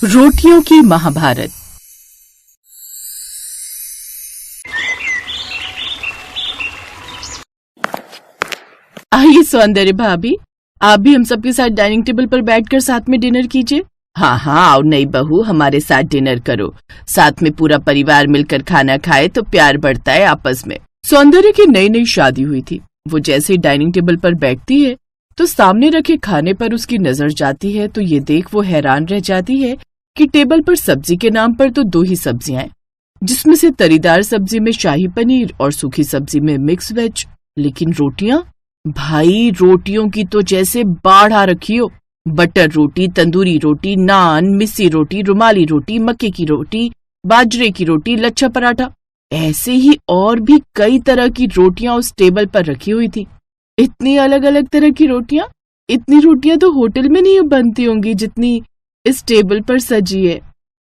रोटियों की महाभारत। आइए सौंदर्य भाभी, आप भी हम सबके साथ डाइनिंग टेबल पर बैठकर साथ में डिनर कीजिए। हाँ हाँ, आओ नई बहू, हमारे साथ डिनर करो। साथ में पूरा परिवार मिलकर खाना खाए तो प्यार बढ़ता है आपस में। सौंदर्य की नई नई शादी हुई थी। वो जैसे ही डाइनिंग टेबल पर बैठती है तो सामने रखे खाने पर उसकी नजर जाती है तो ये देख वो हैरान रह जाती है कि टेबल पर सब्जी के नाम पर तो 2 ही सब्जियां हैं, जिसमें से तरीदार सब्जी में शाही पनीर और सूखी सब्जी में मिक्स वेज। लेकिन रोटियां, भाई रोटियों की तो जैसे बाढ़ आ रखी हो। बटर रोटी, तंदूरी रोटी, नान, मिस्सी रोटी, रुमाली रोटी, मक्के की रोटी, बाजरे की रोटी, लच्छा पराठा, ऐसे ही और भी कई तरह की रोटियां उस टेबल पर रखी हुई थी। इतनी अलग अलग तरह की रोटियां, इतनी रोटियां तो होटल में नहीं बनती होंगी जितनी इस टेबल पर सजी है।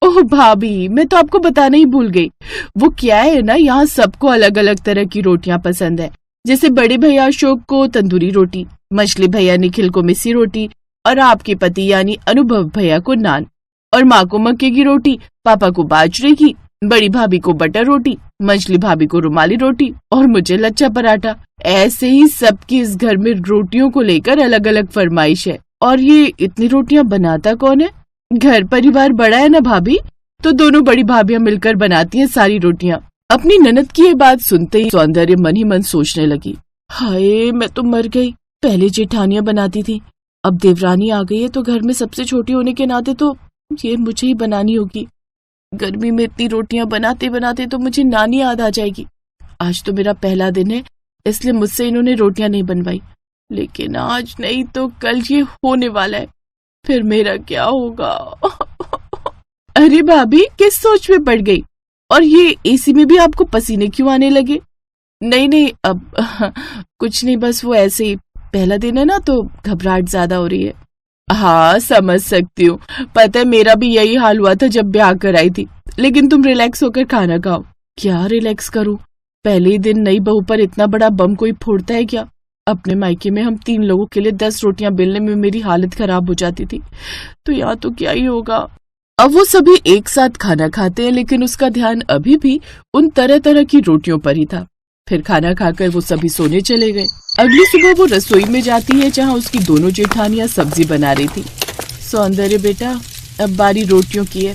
ओह भाभी, मैं तो आपको बताना ही भूल गई। वो क्या है ना, यहाँ सबको अलग अलग तरह की रोटियां पसंद है। जैसे बड़े भैया अशोक को तंदूरी रोटी, मछली भैया निखिल को मिस्सी रोटी, और आपके पति यानी अनुभव भैया को नान, और माँ को मक्के की रोटी, पापा को बाजरे की, बड़ी भाभी को बटर रोटी, मछली भाभी को रुमाली रोटी और मुझे लच्छा पराठा। ऐसे ही सबकी इस घर में रोटियों को लेकर अलग अलग फरमाइश है। और ये इतनी रोटियां बनाता कौन है? घर परिवार बड़ा है ना भाभी, तो दोनों बड़ी भाभियां मिलकर बनाती हैं सारी रोटियां। अपनी ननद की ये बात सुनते ही सौंदर्य मन ही मन सोचने लगी, हाय मैं तो मर गई। पहले जेठानियां बनाती थी, अब देवरानी आ गई है तो घर में सबसे छोटी होने के नाते तो ये मुझे ही बनानी होगी। गर्मी में इतनी रोटियां बनाते बनाते तो मुझे नानी याद आ जाएगी। आज तो मेरा पहला दिन है, इसलिए मुझसे इन्होंने रोटियां नहीं बनवाई, लेकिन आज नहीं तो कल ये होने वाला है। फिर मेरा क्या होगा? अरे भाभी, किस सोच में पड़ गई? और ये एसी में भी आपको पसीने क्यों आने लगे? नहीं अब कुछ नहीं, बस वो ऐसे ही, पहला दिन है ना तो घबराहट ज्यादा हो रही है। हाँ समझ सकती हूँ, पता है मेरा भी यही हाल हुआ था जब ब्याह कराई थी। लेकिन तुम रिलैक्स होकर खाना खाओ। क्या रिलैक्स करूँ? पहले ही दिन नई बहू पर इतना बड़ा बम कोई फोड़ता है क्या? अपने मायके में हम 3 लोगों के लिए 10 रोटियां बेलने में मेरी हालत खराब हो जाती थी, तो यहाँ तो क्या ही होगा। अब वो सभी एक साथ खाना खाते हैं, लेकिन उसका ध्यान अभी भी उन तरह तरह की रोटियों पर ही था। फिर खाना खाकर वो सभी सोने चले गए। अगली सुबह वो रसोई में जाती है जहाँ उसकी दोनों जेठानियां सब्जी बना रही थी। सौंदर्य बेटा, अब बारी रोटियों की है,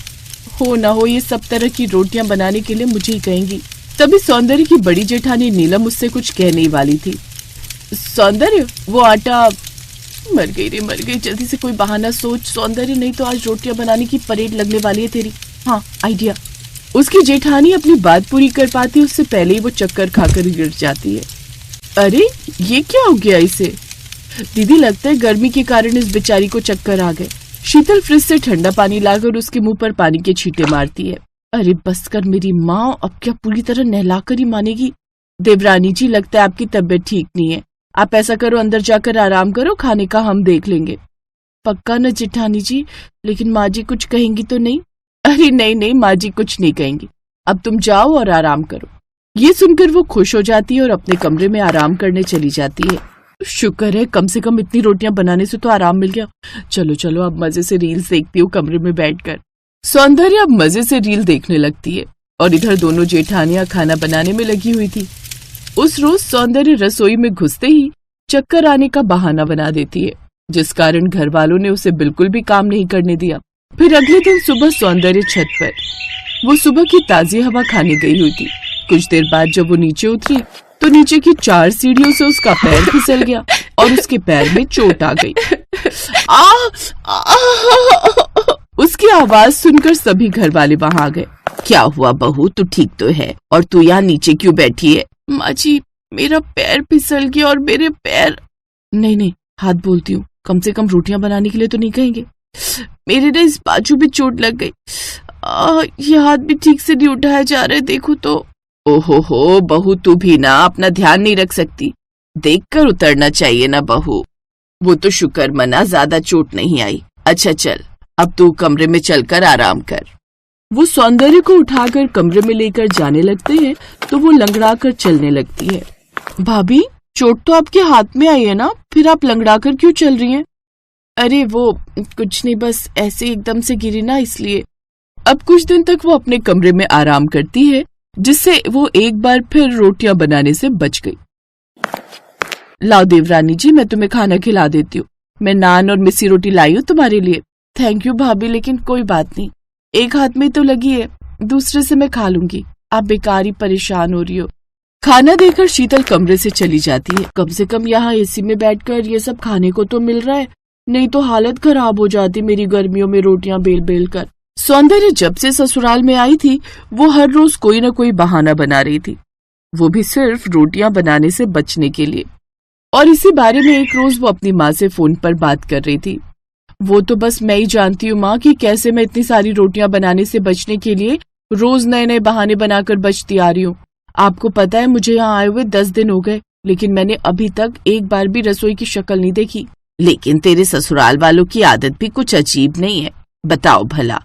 हो ना हो ये सब तरह की रोटियां बनाने के लिए मुझे ही कहेंगी। तभी सौंदर्य की बड़ी जेठानी नीलम उससे कुछ कहने वाली थी। सौंदर्य, वो आटा, मर गई रे मर गई, जल्दी से कोई बहाना सोच सौंदर्य, नहीं तो आज रोटियां बनाने की परेड लगने वाली है तेरी। हाँ आइडिया। उसकी जेठानी अपनी बात पूरी कर पाती उससे पहले ही वो चक्कर खाकर गिर जाती है। अरे ये क्या हो गया इसे? दीदी लगता है गर्मी के कारण इस बेचारी को चक्कर आ गए। शीतल फ्रिज से ठंडा पानी लाकर उसके मुंह पर पानी के छींटे मारती है। अरे बस कर मेरी माँ, अब क्या पूरी तरह नहलाकर ही मानेगी? देवरानी जी, लगता है आपकी तबीयत ठीक नहीं है। आप ऐसा करो, अंदर जाकर आराम करो, खाने का हम देख लेंगे। पक्का न जेठानी जी? लेकिन माँ जी कुछ कहेंगी तो नहीं? अरे नहीं, माँ जी कुछ नहीं कहेंगी, अब तुम जाओ और आराम करो। ये सुनकर वो खुश हो जाती है और अपने कमरे में आराम करने चली जाती है। शुक्र है, कम से कम इतनी रोटियां बनाने से तो आराम मिल गया। चलो अब मजे से रील्स देखती हूँ कमरे में बैठकर। सौंदर्य अब मजे से रील देखने लगती है और इधर दोनों जेठानियां खाना बनाने में लगी हुई थी। उस रोज सौंदर्य रसोई में घुसते ही चक्कर आने का बहाना बना देती है, जिस कारण घर वालों ने उसे बिल्कुल भी काम नहीं करने दिया। फिर अगले दिन सुबह सौंदर्य छत पर, वो सुबह की ताजी हवा खाने गई हुई थी। कुछ देर बाद जब वो नीचे उतरी तो नीचे की 4 सीढ़ियों से उसका पैर फिसल गया और उसके पैर में चोट आ गई। उसकी आवाज सुनकर सभी घर वाले वहां आ गए। क्या हुआ बहू, तू ठीक तो है? और तू यहाँ नीचे क्यों बैठी है? माँ जी, मेरा पैर फिसल गया और मेरे पैर। नहीं, हाथ बोलती हूँ, कम से कम रोटियां बनाने के लिए तो नहीं कहेंगे। मेरे ना इस बाजू में चोट लग गई, ये हाथ भी ठीक से नहीं उठाया जा रहा है, देखो तो। ओहो बहू, तू भी ना अपना ध्यान नहीं रख सकती? देखकर उतरना चाहिए ना बहू। वो तो शुक्र मना, ज्यादा चोट नहीं आई। अच्छा चल, अब तू कमरे में चलकर आराम कर। वो सौंदर्य को उठाकर कमरे में लेकर जाने लगते हैं तो वो लंगड़ाकर चलने लगती है। भाभी, चोट तो आपके हाथ में आई है ना, फिर आप लंगड़ाकर क्यों चल रही हैं? अरे वो कुछ नहीं, बस ऐसे एकदम से गिरी ना, इसलिए। अब कुछ दिन तक वो अपने कमरे में आराम करती है, जिससे वो एक बार फिर रोटियां बनाने से बच गई। लाओ देवरानी जी, मैं तुम्हें खाना खिला देती हूँ। मैं नान और मिस्सी रोटी लाई हूँ तुम्हारे लिए। थैंक यू भाभी, लेकिन कोई बात नहीं, एक हाथ में तो लगी है, दूसरे से मैं खा लूंगी। आप बेकार ही परेशान हो रही हो। खाना देकर शीतल कमरे से चली जाती है। कम से कम यहाँ एसी में बैठकर ये सब खाने को तो मिल रहा है, नहीं तो हालत खराब हो जाती मेरी गर्मियों में रोटियां बेल बेल कर। सौंदर्य जब से ससुराल में आई थी, वो हर रोज कोई न कोई बहाना बना रही थी, वो भी सिर्फ रोटियां बनाने से बचने के लिए। और इसी बारे में एक रोज वो अपनी माँ से फोन पर बात कर रही थी। वो तो बस मैं ही जानती हूँ माँ कि कैसे मैं इतनी सारी रोटियां बनाने से बचने के लिए रोज नए नए बहाने बनाकर बचती आ रही हूँ। आपको पता है, मुझे यहाँ आए हुए 10 दिन हो गए, लेकिन मैंने अभी तक एक बार भी रसोई की शक्ल नहीं देखी। लेकिन तेरे ससुराल वालों की आदत भी कुछ अजीब नहीं है। बताओ भला,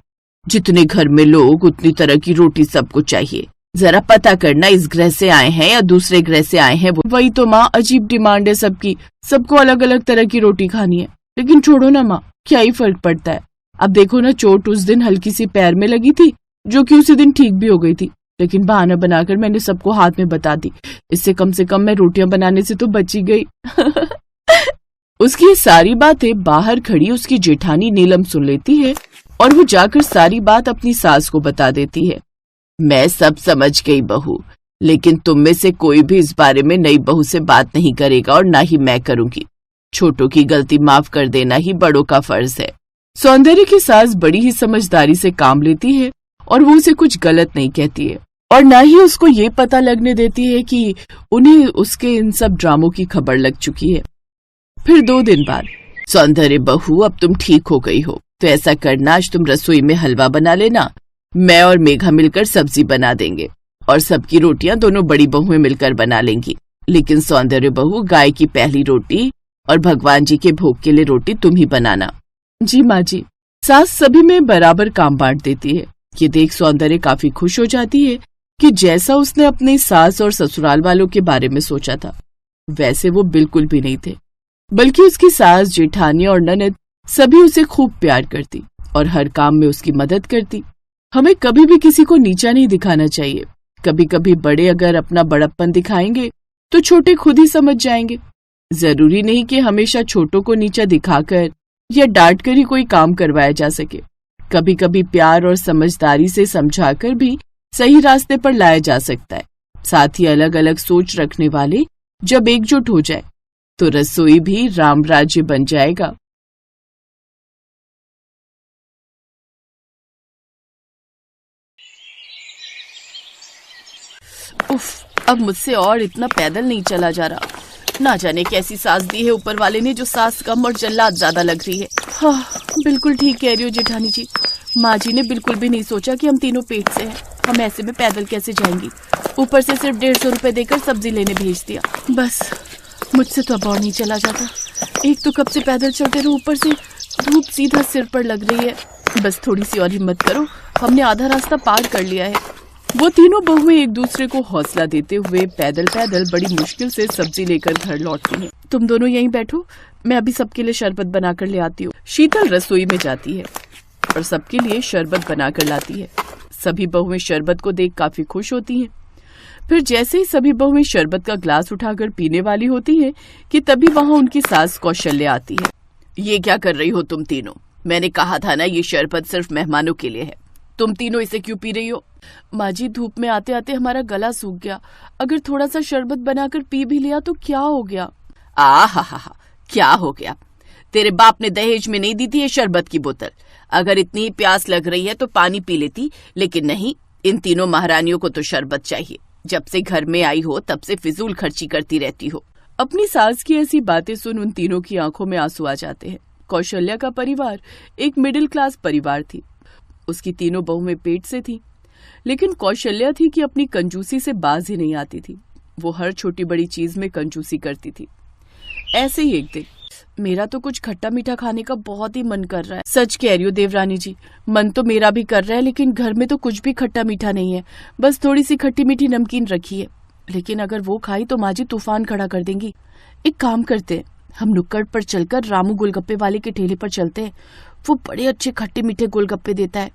जितने घर में लोग उतनी तरह की रोटी सबको चाहिए। जरा पता करना, इस ग्रह से आए हैं या दूसरे ग्रह से आए हैं। वही तो माँ, अजीब डिमांड है सबकी, सबको अलग अलग तरह की रोटी खानी है। लेकिन छोड़ो ना माँ, क्या ही फर्क पड़ता है। अब देखो ना, चोट उस दिन हल्की सी पैर में लगी थी, जो कि उसी दिन ठीक भी हो गई थी, लेकिन बहाना बनाकर मैंने सबको हाथ में बता दी। इससे कम से कम मैं रोटियां बनाने से तो बची गई। उसकी ये सारी बातें बाहर खड़ी उसकी जेठानी नीलम सुन लेती है और वो जाकर सारी बात अपनी सास को बता देती है। मैं सब समझ गई बहू, लेकिन तुम में से कोई भी इस बारे में नई बहू से बात नहीं करेगा और ना ही मैं करूंगी। छोटों की गलती माफ कर देना ही बड़ों का फर्ज है। सौंदर्य की सास बड़ी ही समझदारी से काम लेती है और वो उसे कुछ गलत नहीं कहती है, और ना ही उसको ये पता लगने देती है कि उन्हें उसके इन सब ड्रामों की खबर लग चुकी है। फिर 2 दिन बाद, सौंदर्य बहू अब तुम ठीक हो गई हो, तो ऐसा करना, आज तुम रसोई में हलवा बना लेना, मैं और मेघा मिलकर सब्जी बना देंगे और सबकी रोटियां दोनों बड़ी बहुएं मिलकर बना लेंगी। लेकिन सौंदर्य बहू, गाय की पहली रोटी और भगवान जी के भोग के लिए रोटी तुम ही बनाना। जी माँ जी। सास सभी में बराबर काम बांट देती है। ये देख सौंदर्य काफी खुश हो जाती है कि जैसा उसने अपनी सास और ससुराल वालों के बारे में सोचा था, वैसे वो बिल्कुल भी नहीं थे, बल्कि उसकी सास, जेठानी और ननद सभी उसे खूब प्यार करती और हर काम में उसकी मदद करती। हमें कभी भी किसी को नीचा नहीं दिखाना चाहिए। कभी कभी बड़े अगर अपना बड़प्पन दिखाएंगे तो छोटे खुद ही समझ जाएंगे। जरूरी नहीं कि हमेशा छोटों को नीचा दिखाकर या डांट कर ही कोई काम करवाया जा सके। कभी कभी प्यार और समझदारी से समझाकर भी सही रास्ते पर लाया जा सकता है। साथ ही अलग अलग सोच रखने वाले जब एकजुट हो जाए तो रसोई भी राम राज्य बन जाएगा। उफ, अब मुझसे और इतना पैदल नहीं चला जा रहा। ना जाने कैसी सास दी है ऊपर वाले ने, जो सास कम और जल्लाद ज्यादा लग रही है। हाँ, बिल्कुल ठीक कह रही हो जेठानी जी। माँ जी ने बिल्कुल भी नहीं सोचा कि हम तीनों पेट से हैं, हम ऐसे में पैदल कैसे जाएंगी। ऊपर से सिर्फ 150 रुपए देकर सब्जी लेने भेज दिया। बस मुझसे तो अब और नहीं चला जाता। एक तो कब से पैदल चलते रहो, ऊपर से धूप सीधा सिर पर लग रही है। बस थोड़ी सी और हिम्मत करो, हमने आधा रास्ता पार कर लिया है। वो तीनों बहुएं एक दूसरे को हौसला देते हुए पैदल पैदल बड़ी मुश्किल से सब्जी लेकर घर लौटती हैं। तुम दोनों यहीं बैठो, मैं अभी सबके लिए शरबत बनाकर ले आती हूँ। शीतल रसोई में जाती है और सबके लिए शरबत बनाकर लाती है। सभी बहुएं शरबत को देख काफी खुश होती हैं। फिर जैसे ही सभी बहुएं शरबत का ग्लास उठाकर पीने वाली होती हैं कि तभी वहाँ उनकी सास कौशल्या आती है। ये क्या कर रही हो तुम तीनों? मैंने कहा था ना, ये शरबत सिर्फ मेहमानों के लिए है। तुम तीनों इसे क्यों पी रही हो? माँ जी, धूप में आते आते हमारा गला सूख गया, अगर थोड़ा सा शरबत बनाकर पी भी लिया तो क्या हो गया? हा, क्या हो गया? तेरे बाप ने दहेज में नहीं दी थी ये शरबत की बोतल? अगर इतनी प्यास लग रही है तो पानी पी लेती, लेकिन नहीं, इन तीनों महारानियों को तो शरबत चाहिए। जब से घर में आई हो तब से फिजूल खर्ची करती रहती हो। अपनी सास की ऐसी बातें सुन उन तीनों की आंखों में आंसू आ जाते हैं। कौशल्या का परिवार एक मिडिल क्लास परिवार थी। उसकी तीनों बहुएं पेट से थी, लेकिन कौशल्या थी कि अपनी कंजूसी से बाज ही नहीं आती थी। वो हर छोटी बड़ी चीज में कंजूसी करती थी। ऐसे ही एक दिन, मेरा तो कुछ खट्टा मीठा खाने का बहुत ही मन कर रहा है। सच कह रही हो देवरानी जी, मन तो मेरा भी कर रहा है, लेकिन घर में तो कुछ भी खट्टा मीठा नहीं है। बस थोड़ी सी खट्टी मीठी नमकीन रखी है, लेकिन अगर वो खाई तो माँ जी तूफान खड़ा कर देंगी। एक काम करते हैं, हम नुक्कड़ पर चलकर रामू गोलगप्पे वाले के ठेले पर चलते हैं। वो बड़े अच्छे खट्टे मीठे गोलगप्पे देता है।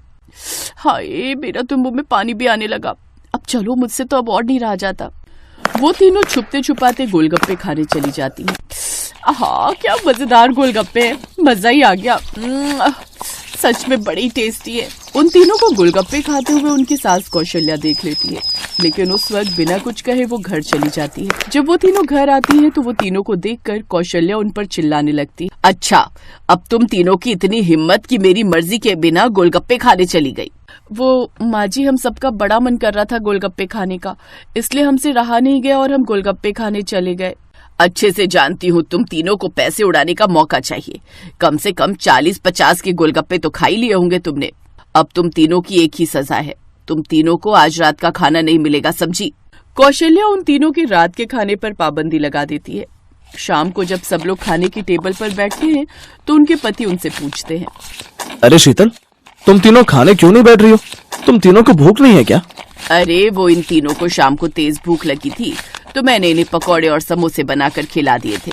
हाय, मेरा तो मुंह में पानी भी आने लगा। अब चलो, मुझसे तो अब और नहीं रहा जाता। वो तीनों छुपते छुपाते गोलगप्पे खाने चली जाती हैं। आहा, क्या मजेदार गोलगप्पे हैं, मजा ही आ गया। सच में बड़ी टेस्टी है। उन तीनों को गोलगप्पे खाते हुए उनकी सास कौशल्या देख लेती है, लेकिन उस वक्त बिना कुछ कहे वो घर चली जाती है। जब वो तीनों घर आती हैं तो वो तीनों को देखकर कौशल्या उन पर चिल्लाने लगती। अच्छा, अब तुम तीनों की इतनी हिम्मत कि मेरी मर्जी के बिना गोलगप्पे खाने चली गई। वो माँ जी, हम सबका बड़ा मन कर रहा था गोलगप्पे खाने का, इसलिए हमसे रहा नहीं गया और हम गोलगप्पे खाने चले गए। अच्छे से जानती हूँ तुम तीनों को पैसे उड़ाने का मौका चाहिए। कम से कम 40-50 के गोलगप्पे तो खा ही लिए होंगे तुमने। अब तुम तीनों की एक ही सजा है, तुम तीनों को आज रात का खाना नहीं मिलेगा, समझी? कौशल्या उन तीनों की रात के खाने पर पाबंदी लगा देती है। शाम को जब सब लोग खाने की टेबल पर बैठते हैं तो उनके पति उनसे पूछते हैं, अरे शीतल, तुम तीनों खाने क्यों नहीं बैठ रही हो? तुम तीनों को भूख नहीं है क्या? अरे वो इन तीनों को शाम को तेज भूख लगी थी तो मैंने इन्हें पकौड़े और समोसे बनाकर खिला दिए थे,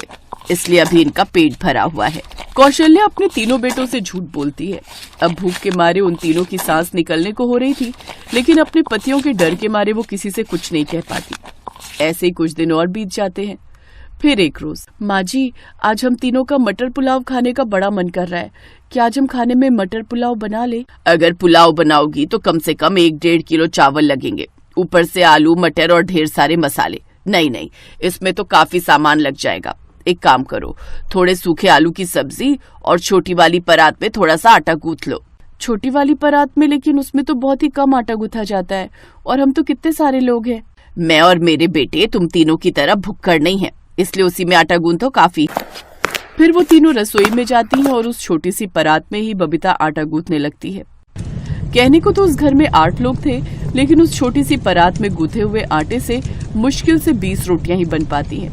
इसलिए अभी इनका पेट भरा हुआ है। कौशल्या अपने तीनों बेटों से झूठ बोलती है। अब भूख के मारे उन तीनों की सांस निकलने को हो रही थी, लेकिन अपने पतियों के डर के मारे वो किसी से कुछ नहीं कह पाती। ऐसे ही कुछ दिन और बीत जाते हैं। फिर एक रोज, माँ जी, आज हम तीनों का मटर पुलाव खाने का बड़ा मन कर रहा है, क्या आज हम खाने में मटर पुलाव बना ले? अगर पुलाव बनाओगी तो कम से कम 1-1.5 किलो चावल लगेंगे, ऊपर से आलू मटर और ढेर सारे मसाले। नहीं, इसमें तो काफी सामान लग जाएगा। एक काम करो, थोड़े सूखे आलू की सब्जी और छोटी वाली परात में थोड़ा सा आटा गूंथ लो। छोटी वाली परात में? लेकिन उसमें तो बहुत ही कम आटा गूंथा जाता है और हम तो कितने सारे लोग हैं। मैं और मेरे बेटे तुम तीनों की तरह भुक्कड़ नहीं है, इसलिए उसी में आटा गूंथो, काफी। फिर वो तीनों रसोई में जाती हैं और उस छोटी सी परात में ही बबीता आटा गूंथने लगती है। कहने को तो उस घर में 8 लोग थे, लेकिन उस छोटी सी परात में गूंथे हुए आटे से मुश्किल से 20 रोटियां ही बन पाती हैं।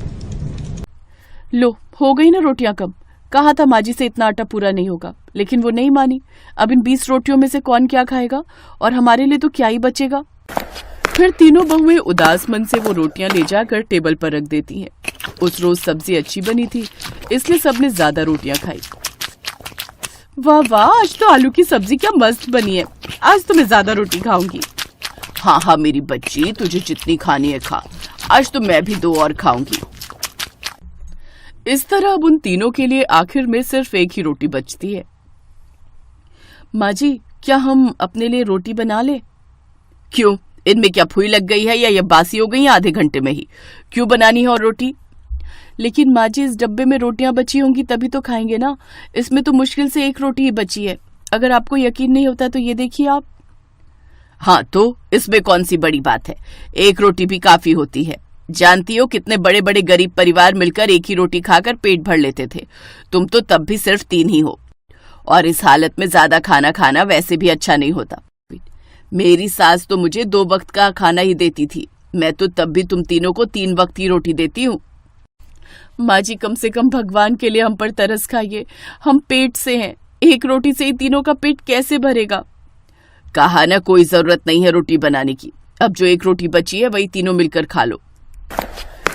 लो, हो गई ना रोटियां कम। कहा था माँ जी से इतना आटा पूरा नहीं होगा, लेकिन वो नहीं मानी। अब इन 20 रोटियों में से कौन क्या खाएगा और हमारे लिए तो क्या ही बचेगा। फिर तीनों बहुएं उदास मन से वो रोटियां ले जाकर टेबल पर रख देती हैं। उस रोज सब्जी अच्छी बनी थी, इसलिए सबने ज्यादा रोटियां खाई। वाह वाह, आज तो आलू की सब्जी क्या मस्त बनी है, आज तो मैं ज्यादा रोटी खाऊंगी। हाँ मेरी बच्ची, तुझे जितनी खानी है खा, आज तो मैं भी 2 और खाऊंगी। इस तरह अब उन तीनों के लिए आखिर में सिर्फ एक ही रोटी बचती है। माँ जी, क्या हम अपने लिए रोटी बना ले? क्यों, इनमें क्या फुई लग गई है या ये बासी हो गई है आधे घंटे में ही? क्यों बनानी है और रोटी? लेकिन माँ जी, इस डब्बे में रोटियां बची होंगी तभी तो खाएंगे ना, इसमें तो मुश्किल से 1 रोटी ही बची है। अगर आपको यकीन नहीं होता तो ये देखिए आप। हाँ, तो इसमें कौन सी बड़ी बात है, 1 रोटी भी काफी होती है। जानती हो कितने बड़े बड़े गरीब परिवार मिलकर एक ही रोटी खाकर पेट भर लेते थे, तुम तो तब भी सिर्फ 3 ही हो। और इस हालत में ज्यादा खाना खाना वैसे भी अच्छा नहीं होता। मेरी सास तो मुझे 2 वक्त का खाना ही देती थी, मैं तो तब भी तुम तीनों को 3 वक्त ही रोटी देती हूँ। माँ जी, कम से कम भगवान के लिए हम पर तरस खाइए, हम पेट से हैं, 1 रोटी से ही तीनों का पेट कैसे भरेगा? कहा ना, कोई जरूरत नहीं है रोटी बनाने की, अब जो 1 रोटी बची है वही तीनों मिलकर खा लो।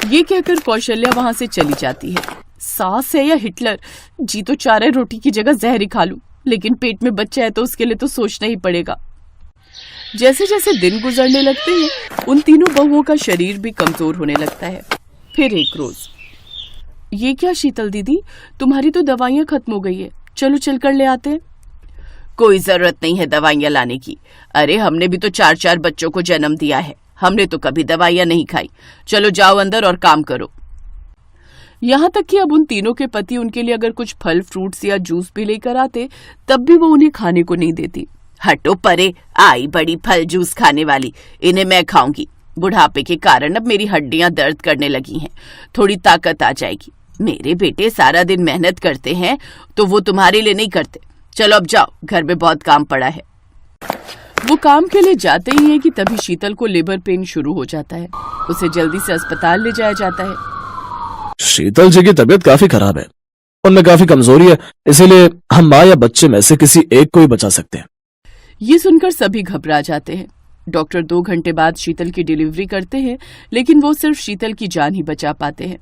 ये कहकर कौशल्या वहां से चली जाती है। सास है या हिटलर, जी तो चाह रहे रोटी की जगह जहर ही खा लूं, लेकिन पेट में बच्चा है तो उसके लिए तो सोचना ही पड़ेगा। जैसे जैसे दिन गुजरने लगते हैं, उन तीनों बहुओं का शरीर भी कमजोर होने लगता है। फिर एक रोज, ये क्या शीतल दीदी, तुम्हारी तो दवाइयाँ खत्म हो गई है, चलो चलकर ले आते हैं। कोई जरूरत नहीं है दवाइयाँ लाने की, अरे हमने भी तो 4-4 बच्चों को जन्म दिया है, हमने तो कभी दवाइयाँ नहीं खाई। चलो जाओ अंदर और काम करो। यहाँ तक कि अब उन तीनों के पति उनके लिए अगर कुछ फल फ्रूट्स या जूस भी लेकर आते तब भी वो उन्हें खाने को नहीं देती। हटो परे, आई बड़ी फल जूस खाने वाली, इन्हें मैं खाऊंगी। बुढ़ापे के कारण अब मेरी हड्डियां दर्द करने लगी हैं, थोड़ी ताकत आ जाएगी। मेरे बेटे सारा दिन मेहनत करते हैं तो वो तुम्हारे लिए नहीं करते। चलो अब जाओ, घर में बहुत काम पड़ा है। वो काम के लिए जाते ही है कि तभी शीतल को लेबर पेन शुरू हो जाता है, उसे जल्दी से अस्पताल ले जाया जाता है। शीतल जी की तबीयत काफी खराब है, उनमें काफी कमजोरी है, इसीलिए हम माँ या बच्चे में से किसी एक को ही बचा सकते हैं। ये सुनकर सभी घबरा जाते हैं। डॉक्टर 2 घंटे बाद शीतल की डिलीवरी करते हैं, लेकिन वो सिर्फ शीतल की जान ही बचा पाते हैं।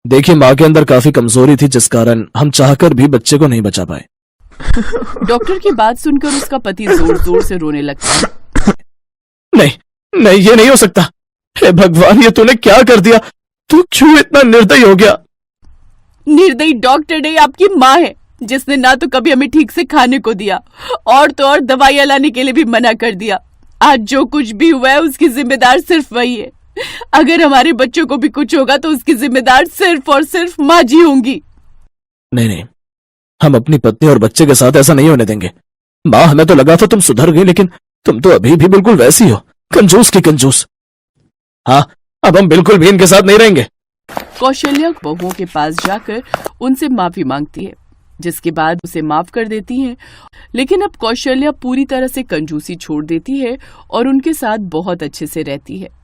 देखिए, माँ के अंदर काफी कमजोरी थी, जिस कारण हम चाहकर भी बच्चे को नहीं बचा पाए। डॉक्टर की बात सुनकर उसका पति जोर जोर से रोने लगता। नहीं नहीं, ये नहीं हो सकता। हे भगवान, ये तूने क्या कर दिया? तू क्यों इतना निर्दयी हो गया? निर्दयी डॉक्टर नहीं, आपकी माँ है, जिसने ना तो कभी हमें ठीक से खाने को दिया और तो और दवाइयां लाने के लिए भी मना कर दिया। आज जो कुछ भी हुआ है उसकी जिम्मेदार सिर्फ वही है। अगर हमारे बच्चों को भी कुछ होगा तो उसकी जिम्मेदार सिर्फ और सिर्फ माँ जी होंगी। नहीं नहीं, हम अपनी पत्नी और बच्चे के साथ ऐसा नहीं होने देंगे। माँ, हमें तो लगा था तुम सुधर गई, लेकिन तुम तो अभी भी बिल्कुल वैसी हो, कंजूस की कंजूस। हाँ, अब हम बिल्कुल भी इनके साथ नहीं रहेंगे। कौशल्या बहुओं के पास जाकर उनसे माफी मांगती है, जिसके बाद उसे माफ कर देती हैं। लेकिन अब कौशल्या पूरी तरह से कंजूसी छोड़ देती है और उनके साथ बहुत अच्छे से रहती है।